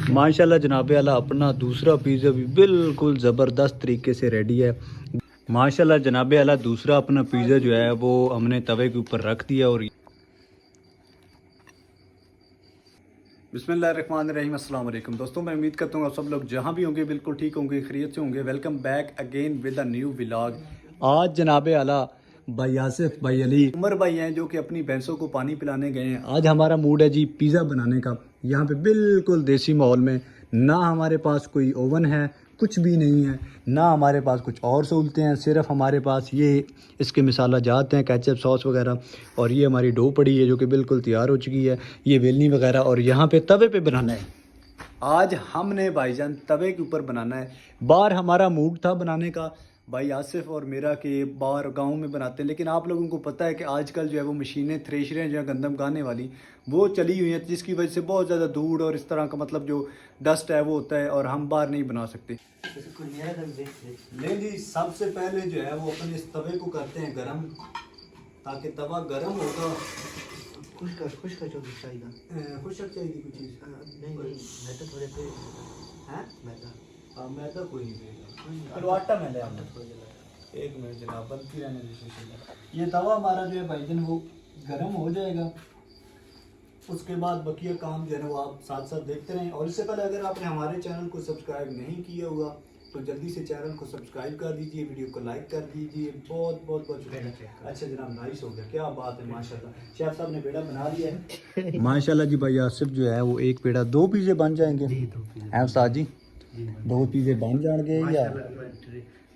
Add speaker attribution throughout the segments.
Speaker 1: माशाल्लाह जनाब आला अपना दूसरा पिज़्ज़ा भी बिल्कुल ज़बरदस्त तरीके से रेडी है। माशाल्लाह जनाब आला दूसरा अपना पिज़्ज़ा जो है वो हमने तवे के ऊपर रख दिया। और बिस्मिल्लाहिर्रहमानिर्रहीम, अस्सलाम वालेकुम दोस्तों, मैं उम्मीद करता हूँ आप सब लोग जहाँ भी होंगे बिल्कुल ठीक होंगे, खैरियत से होंगे। Welcome back again with a new vlog. आज जनाब आला भाई आसिफ भाई अली उमर भाई हैं जो कि अपनी भैंसों को पानी पिलाने गए हैं। आज हमारा मूड है जी पिज़्ज़ा बनाने का, यहाँ पे बिल्कुल देसी माहौल में। ना हमारे पास कोई ओवन है, कुछ भी नहीं है, ना हमारे पास कुछ और सहूलतें हैं, सिर्फ हमारे पास ये इसके मिसाला जाते हैं, केचप सॉस वगैरह। और ये हमारी डो पड़ी है जो कि बिल्कुल तैयार हो चुकी है, ये वेलनी वगैरह। और यहाँ पे तवे पे बनाना है आज हमने भाईजान, तवे के ऊपर बनाना है। बाहर हमारा मूड था बनाने का भाई आसिफ और मेरा कि बाहर गांव में बनाते हैं, लेकिन आप लोगों को पता है कि आजकल जो है वो मशीनें, थ्रेशरें जो है गंदम गाने वाली, वो चली हुई हैं, जिसकी वजह से बहुत ज़्यादा धूड़ और इस तरह का मतलब जो डस्ट है वो होता है और हम बाहर नहीं बना सकते। ले जी, सबसे पहले जो है वो अपने इस तवे को करते हैं गरम, ताकि तवा गरम होगा।
Speaker 2: खुश का जो चाहिए
Speaker 1: खुशक चाहिए कुछ चीज़
Speaker 2: नहीं मैं तो थोड़े पे
Speaker 1: हैं, मैदा कोई नहीं देगा,
Speaker 2: चलो
Speaker 1: आटा मैं ले आऊँगा। एक मिनट जनाब, बनती रहने दीजिए। ये तवा हमारा जो है भाईजान वो गर्म हो जाएगा, उसके बाद बकिया काम जो है वो आप साथ साथ देखते रहें। और इससे पहले अगर आपने हमारे चैनल को सब्सक्राइब नहीं किया होगा तो जल्दी से चैनल को सब्सक्राइब कर दीजिए, वीडियो को लाइक कर दीजिए। बहुत बहुत बहुत शुक्रिया। अच्छा जनाब, नाइस हो गया, क्या बात है, माशाल्लाह। शेफ साहब ने पेड़ा बना लिया है माशाल्लाह जी। भाई आसिफ जो है वो एक पेड़ा, दो पिज़्ज़े बन जाएंगे हैं उस्ताद जी? दो पिज़्ज़े बन जाएंगे या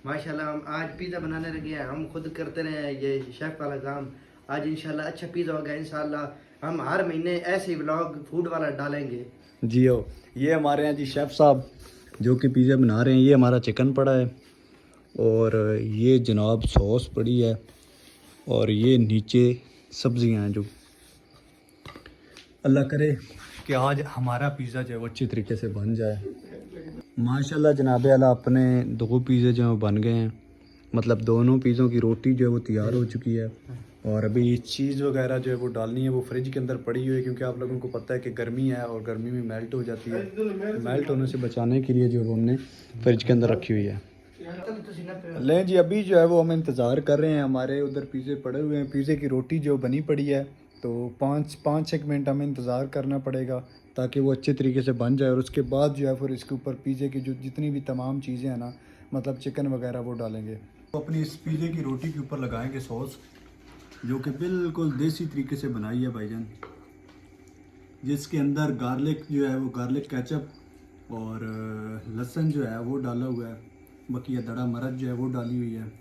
Speaker 2: माशाल्लाह। हम आज पिज़्ज़ा बनाने लगे हैं, हम खुद करते रहे ये शेफ वाला काम। आज इंशाल्लाह अच्छा पिज़्ज़ा होगा इंशाल्लाह। हम हर महीने ऐसे ही व्लॉग फूड वाला डालेंगे
Speaker 1: जी। हो ये हमारे यहाँ जी शेफ साहब जो कि पिज़्ज़ा बना रहे हैं। ये हमारा चिकन पड़ा है और ये जनाब सॉस पड़ी है और ये नीचे सब्जियां हैं। जो अल्लाह करे कि आज हमारा पिज़्ज़ा जो है वो अच्छी तरीके से बन जाए। माशाल्लाह जनाब आला अपने दो पिज़्ज़े जो हैं वो बन गए हैं, मतलब दोनों पिज़्ज़ों की रोटी जो है वो तैयार हो चुकी है। और अभी चीज़ वगैरह जो है वो डालनी है, वो फ्रिज के अंदर पड़ी हुई है, क्योंकि आप लोगों को पता है कि गर्मी है और गर्मी में मेल्ट हो जाती है। मेल्ट होने से बचाने के लिए जो है हमने फ्रिज के अंदर रखी हुई है। लें जी, अभी जो है वो हम इंतज़ार कर रहे हैं। हमारे उधर पिज़्ज़े पड़े हुए हैं, पिज़्ज़े की रोटी जो बनी पड़ी है, तो पाँच एक मिनट हमें इंतज़ार करना पड़ेगा ताकि वो अच्छे तरीके से बन जाए। और उसके बाद जो है फिर इसके ऊपर पिज़्ज़े की जो जितनी भी तमाम चीज़ें हैं ना, मतलब चिकन वगैरह, वो डालेंगे। तो अपनी इस पिज़्ज़े की रोटी के ऊपर लगाएंगे सॉस, जो कि बिल्कुल देसी तरीके से बनाई है भाईजान, जिसके अंदर गार्लिक जो है वो गार्लिक केचप और लहसुन जो है वो डाला हुआ है, बकिया दड़ा मरच जो है वो डाली हुई है।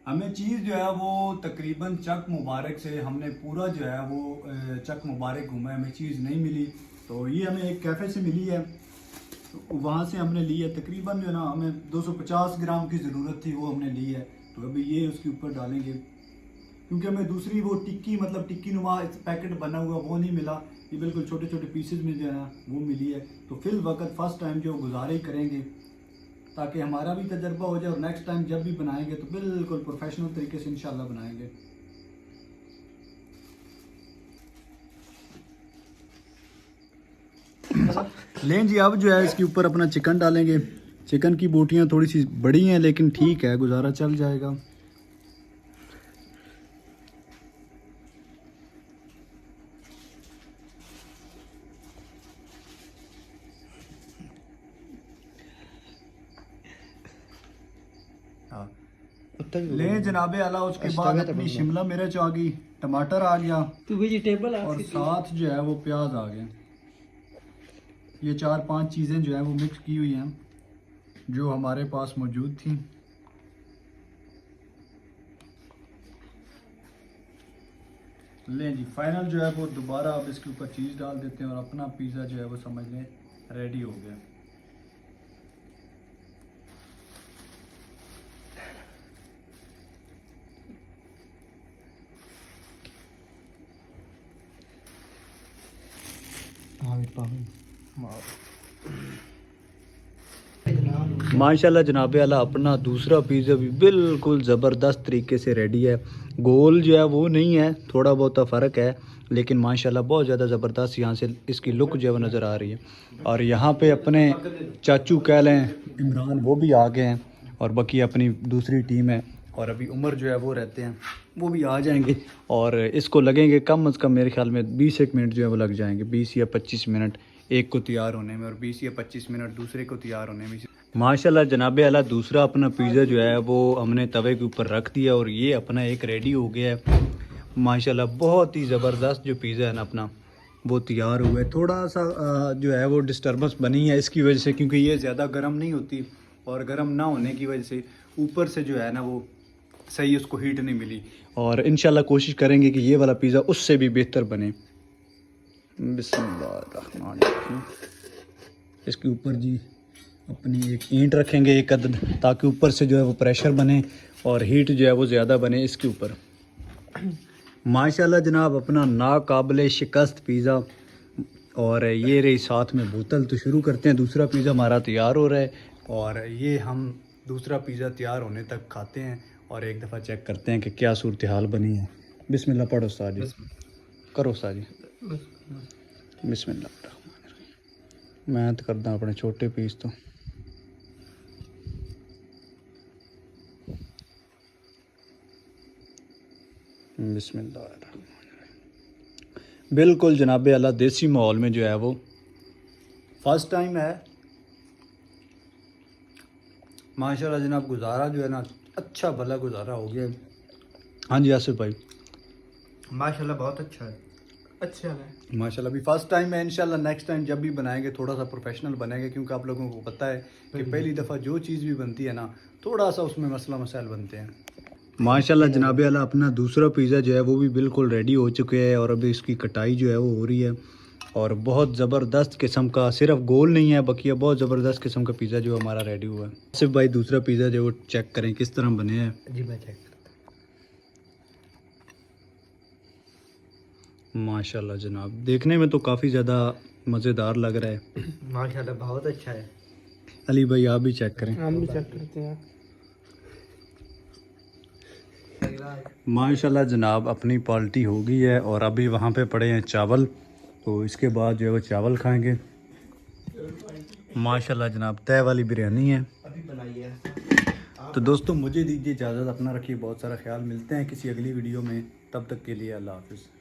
Speaker 1: हमें चीज़ जो है वो तकरीबन चक मुबारक से हमने पूरा जो है वो चक मुबारक घूमा है, हमें चीज़ नहीं मिली। तो ये हमें एक कैफ़े से मिली है, तो वहाँ से हमने ली है। तकरीबन जो है ना हमें 250 ग्राम की ज़रूरत थी, वो हमने ली है। तो अभी ये उसके ऊपर डालेंगे, क्योंकि हमें दूसरी वो टिक्की, मतलब टिक्की नुमा पैकेट बना हुआ वो नहीं मिला, ये बिल्कुल छोटे छोटे पीसेज में जो है ना वो मिली है। तो फिल वक्त फ़र्स्ट टाइम जो गुजारे ही करेंगे ताकि हमारा भी तजर्बा हो जाए, और नेक्स्ट टाइम जब भी बनाएंगे तो बिल्कुल प्रोफेशनल तरीके से इंशाल्लाह बनाएंगे। लें जी, अब जो है इसके ऊपर अपना चिकन डालेंगे। चिकन की बोटियाँ थोड़ी सी बड़ी हैं, लेकिन ठीक है, गुजारा चल जाएगा। ले जनाबे आला, उसके बाद अपनी शिमला मिर्च आ गई, टमाटर आ गया,
Speaker 2: तो वेजिटेबल
Speaker 1: और साथ जो है वो प्याज आ गए। ये 4-5 चीज़ें जो है वो मिक्स की हुई हैं जो हमारे पास मौजूद थी। लें जी, फाइनल जो है वो दोबारा अब इसके ऊपर चीज़ डाल देते हैं और अपना पिज़्ज़ा जो है वो समझ लें रेडी हो गया। माशाल्लाह जनाब आला अपना दूसरा पिज़्ज़ा भी बिल्कुल ज़बरदस्त तरीके से रेडी है। गोल जो है वो नहीं है, थोड़ा बहुत फ़र्क है, लेकिन माशाल्लाह बहुत ज़्यादा ज़बरदस्त यहाँ से इसकी लुक जो है वो नज़र आ रही है। और यहाँ पे अपने चाचू कह लें इमरान, वो भी आ गए हैं और बाकी अपनी दूसरी टीम है और अभी उमर जो है वो रहते हैं, वो भी आ जाएंगे और इसको लगेंगे कम अज़ कम मेरे ख्याल में 20 मिनट जो है वो लग जाएंगे, 20 या 25 मिनट एक को तैयार होने में और 20 या 25 मिनट दूसरे को तैयार होने में। माशाल्लाह जनाबे आला दूसरा अपना पिज़्ज़ा जो है वो हमने तवे के ऊपर रख दिया और ये अपना एक रेडी हो गया है। माशाल्लाह बहुत ही ज़बरदस्त जो पिज़्ज़ा है ना अपना वो तैयार हुआ है। थोड़ा सा जो है वो डिस्टर्बेंस बनी है इसकी वजह से, क्योंकि ये ज़्यादा गर्म नहीं होती और गर्म ना होने की वजह से ऊपर से जो है ना वो सही उसको हीट नहीं मिली। और इंशाल्लाह कोशिश करेंगे कि ये वाला पिज़्ज़ा उससे भी बेहतर बने। बिस्मिल्लाह। इसके ऊपर जी अपनी एक ईंट रखेंगे एक अदद, ताकि ऊपर से जो है वो प्रेशर बने और हीट जो है वो ज़्यादा बने इसके ऊपर। माशाल्लाह जनाब अपना नाकाबिले शिकस्त पिज़्ज़ा और ये रही साथ में बोतल। तो शुरू करते हैं, दूसरा पिज़्ज़ा हमारा तैयार हो रहा है और ये हम दूसरा पिज़्ज़ा तैयार होने तक खाते हैं और एक दफ़ा चेक करते हैं कि क्या सूरत हाल बनी है। बिस्मिल्लाह पढ़ो उस्ताद जी, करो उस्ताद जी। बिस्मिल्लाह। मैं तो करदा अपने छोटे पीस तो बिस्मिल्लाह। बिल्कुल जनाबे अल्लाह देसी माहौल में जो है वो फर्स्ट टाइम है। माशाल्लाह जनाब गुजारा जो है ना अच्छा भला गुजारा हो गया। हाँ जी आसिफ भाई।
Speaker 2: माशाल्लाह बहुत अच्छा है।
Speaker 3: अच्छा है
Speaker 1: माशाल्लाह अभी फर्स्ट टाइम है, इंशाल्लाह नेक्स्ट टाइम जब भी बनाएंगे थोड़ा सा प्रोफेशनल बनेंगे, क्योंकि आप लोगों को पता है कि पहली दफ़ा जो चीज़ भी बनती है ना थोड़ा सा उसमें मसला मसाइल बनते हैं। माशाल्लाह जनाबे आला अपना दूसरा पिज़्ज़ा जो है वो भी बिल्कुल रेडी हो चुके हैं और अभी इसकी कटाई जो है वो हो रही है और बहुत ज़बरदस्त किस्म का, सिर्फ गोल नहीं है बल्कि बहुत ज़बरदस्त किस्म का पिज़्ज़ा जो हमारा रेडी हुआ है। सिर्फ भाई दूसरा पिज़्ज़ा जो वो चेक करें किस तरह बने हैं।
Speaker 2: जी मैं चेक करता
Speaker 1: माशाल्लाह जनाब देखने में तो काफ़ी ज़्यादा मज़ेदार लग रहा है।
Speaker 2: हूँ। माशाल्लाह बहुत अच्छा है।
Speaker 1: अली भाई आप भी चेक करें।
Speaker 3: हम भी चेक करते हैं।
Speaker 1: माशाल्लाह जनाब अपनी पार्टी हो गई है और अभी वहाँ पे पड़े हैं चावल, तो इसके बाद जो है वो चावल खाएंगे। माशाल्लाह जनाब तय वाली बिरयानी है
Speaker 2: अभी बनाई है।
Speaker 1: तो दोस्तों मुझे दीजिए इजाज़त, अपना रखिए बहुत सारा ख्याल। मिलते हैं किसी अगली वीडियो में, तब तक के लिए अल्लाह हाफ़िज़।